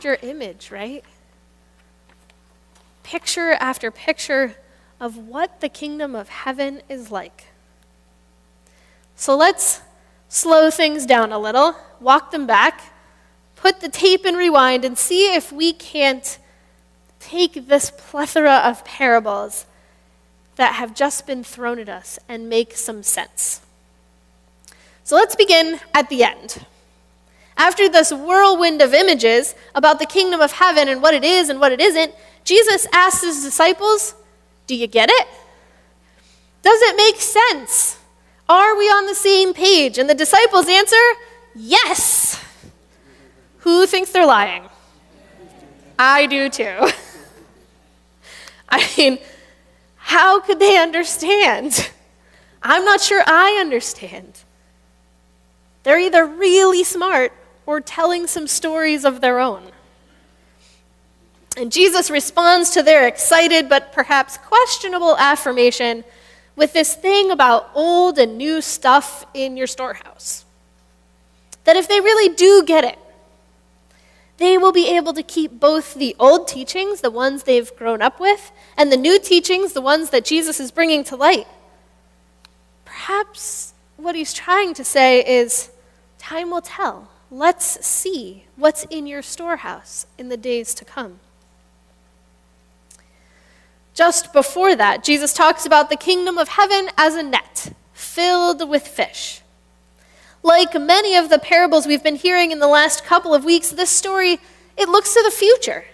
after image, right? Picture after picture of what the kingdom of heaven is like. So let's slow things down a little, walk them back, put the tape in rewind, and see if we can't take this plethora of parables that have just been thrown at us and make some sense. So let's begin at the end. After this whirlwind of images about the kingdom of heaven and what it is and what it isn't, Jesus asks his disciples, "Do you get it? Does it make sense? Are we on the same page?" And the disciples answer, "Yes." Who thinks they're lying? I do too. I mean, how could they understand? I'm not sure I understand. They're either really smart or telling some stories of their own. And Jesus responds to their excited but perhaps questionable affirmation with this thing about old and new stuff in your storehouse. That if they really do get it, they will be able to keep both the old teachings, the ones they've grown up with, and the new teachings, the ones that Jesus is bringing to light. Perhaps what he's trying to say is, time will tell. Let's see what's in your storehouse in the days to come. Just before that, Jesus talks about the kingdom of heaven as a net filled with fish. Like many of the parables we've been hearing in the last couple of weeks, this story, it looks to the future.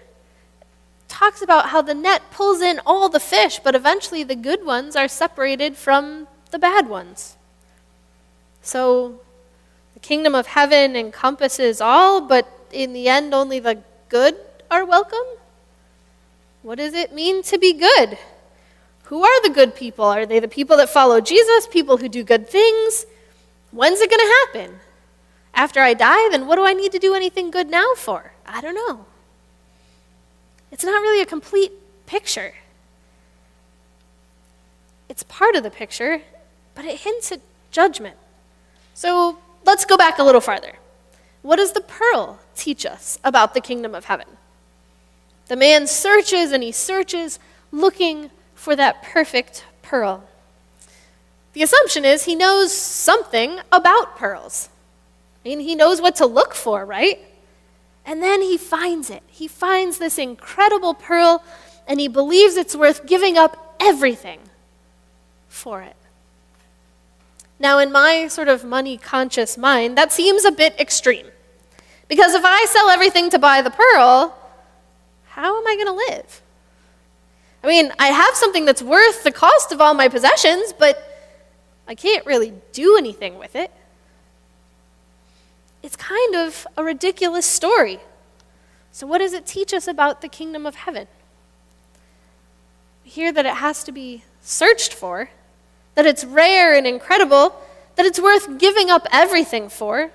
It talks about how the net pulls in all the fish, but eventually the good ones are separated from the bad ones. So the kingdom of heaven encompasses all, but in the end only the good are welcome? What does it mean to be good? Who are the good people? Are they the people that follow Jesus, people who do good things? When's it going to happen? After I die, then what do I need to do anything good now for? I don't know. It's not really a complete picture. It's part of the picture, but it hints at judgment. So let's go back a little farther. What does the pearl teach us about the kingdom of heaven? The man searches and he searches, looking for that perfect pearl. The assumption is he knows something about pearls. I mean, he knows what to look for, right? And then he finds it. He finds this incredible pearl, and he believes it's worth giving up everything for it. Now, in my sort of money-conscious mind, that seems a bit extreme. Because if I sell everything to buy the pearl, how am I going to live? I mean, I have something that's worth the cost of all my possessions, but I can't really do anything with it. It's kind of a ridiculous story. So what does it teach us about the kingdom of heaven? We hear that it has to be searched for, that it's rare and incredible, that it's worth giving up everything for.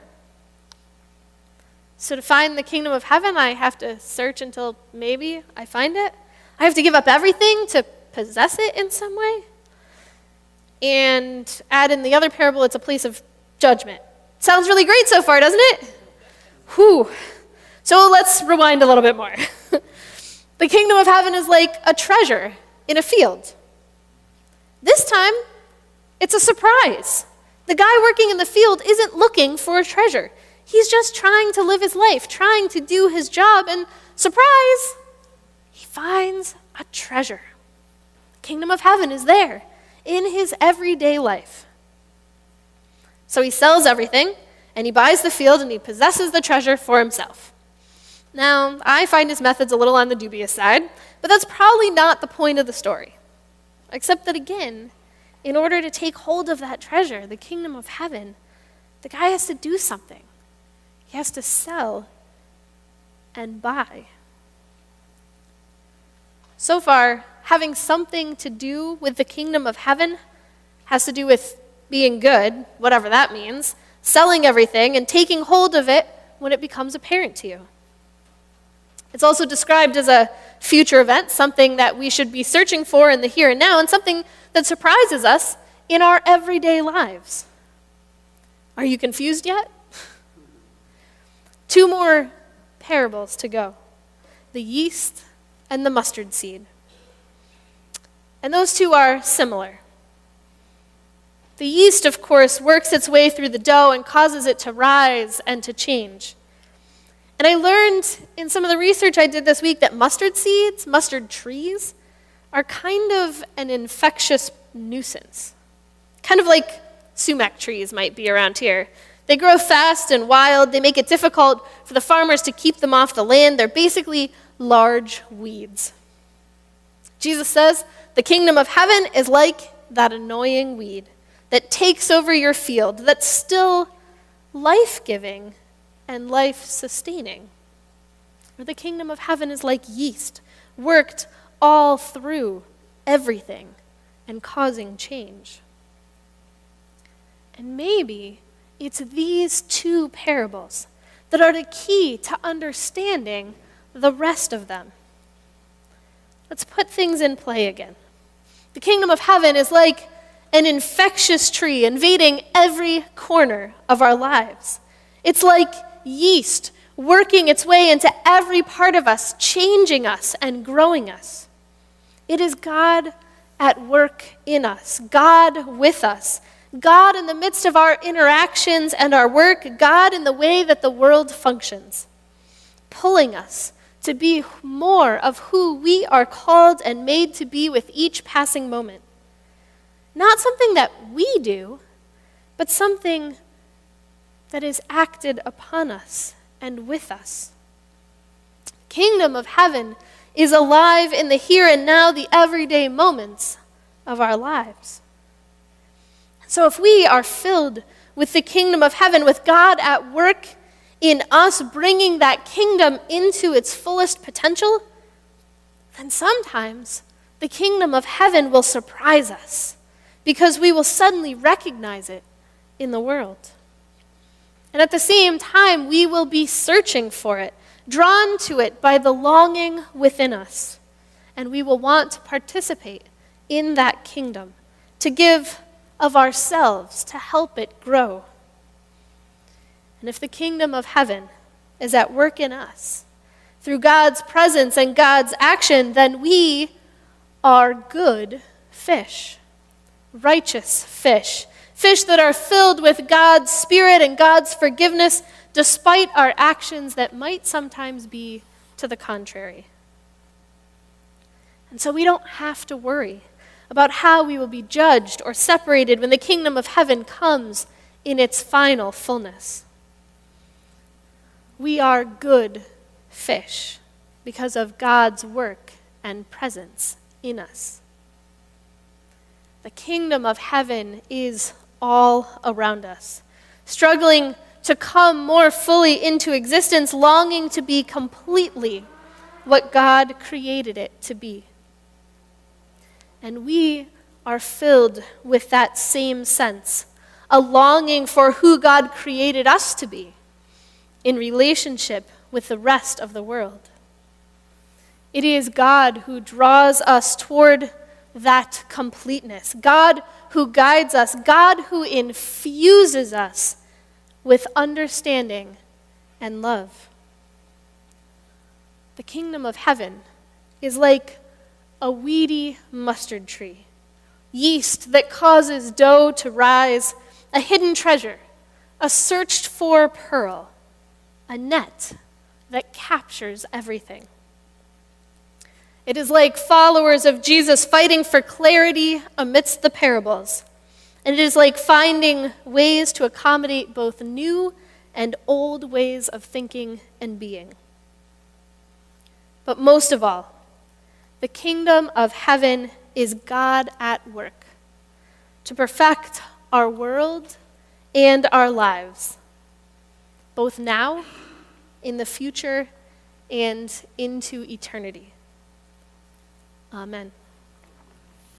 So to find the kingdom of heaven, I have to search until maybe I find it. I have to give up everything to possess it in some way. And add in the other parable, it's a place of judgment. Sounds really great so far, doesn't it? Whew. So let's rewind a little bit more. The kingdom of heaven is like a treasure in a field. This time, it's a surprise. The guy working in the field isn't looking for a treasure. He's just trying to live his life, trying to do his job, and surprise, he finds a treasure. The kingdom of heaven is there in his everyday life. So he sells everything, and he buys the field, and he possesses the treasure for himself. Now, I find his methods a little on the dubious side, but that's probably not the point of the story. Except that, again, in order to take hold of that treasure, the kingdom of heaven, the guy has to do something. He has to sell and buy. So far, having something to do with the kingdom of heaven has to do with being good, whatever that means, selling everything and taking hold of it when it becomes apparent to you. It's also described as a future event, something that we should be searching for in the here and now, and something that surprises us in our everyday lives. Are you confused yet? 2 more parables to go. the yeast and the mustard seed. And those two are similar. The yeast, of course, works its way through the dough and causes it to rise and to change. And I learned in some of the research I did this week that mustard seeds, mustard trees, are kind of an infectious nuisance. Kind of like sumac trees might be around here. They grow fast and wild. They make it difficult for the farmers to keep them off the land. They're basically large weeds. Jesus says the kingdom of heaven is like that annoying weed that takes over your field, that's still life-giving and life-sustaining. Or the kingdom of heaven is like yeast, worked all through everything and causing change. And maybe it's these two parables that are the key to understanding the rest of them. Let's put things in play again. The kingdom of heaven is like an infectious tree invading every corner of our lives. It's like yeast working its way into every part of us, changing us and growing us. It is God at work in us, God with us, God in the midst of our interactions and our work, God in the way that the world functions, pulling us to be more of who we are called and made to be with each passing moment. Not something that we do, but something that is acted upon us and with us. The kingdom of heaven is alive in the here and now, the everyday moments of our lives. So if we are filled with the kingdom of heaven, with God at work in us, bringing that kingdom into its fullest potential, then sometimes the kingdom of heaven will surprise us because we will suddenly recognize it in the world. And at the same time, we will be searching for it, drawn to it by the longing within us. And we will want to participate in that kingdom, to give of ourselves to help it grow. And if the kingdom of heaven is at work in us, through God's presence and God's action, then we are good fish, righteous fish, fish that are filled with God's Spirit and God's forgiveness, despite our actions that might sometimes be to the contrary. And so we don't have to worry about how we will be judged or separated when the kingdom of heaven comes in its final fullness. We are good fish because of God's work and presence in us. The kingdom of heaven is all around us, struggling to come more fully into existence, longing to be completely what God created it to be. And we are filled with that same sense, a longing for who God created us to be in relationship with the rest of the world. It is God who draws us toward that completeness, God who guides us, God who infuses us with understanding and love. The kingdom of heaven is like a weedy mustard tree, yeast that causes dough to rise, a hidden treasure, a searched for pearl, a net that captures everything. It is like followers of Jesus fighting for clarity amidst the parables. And it is like finding ways to accommodate both new and old ways of thinking and being. But most of all, the kingdom of heaven is God at work to perfect our world and our lives, both now, in the future, and into eternity. Amen.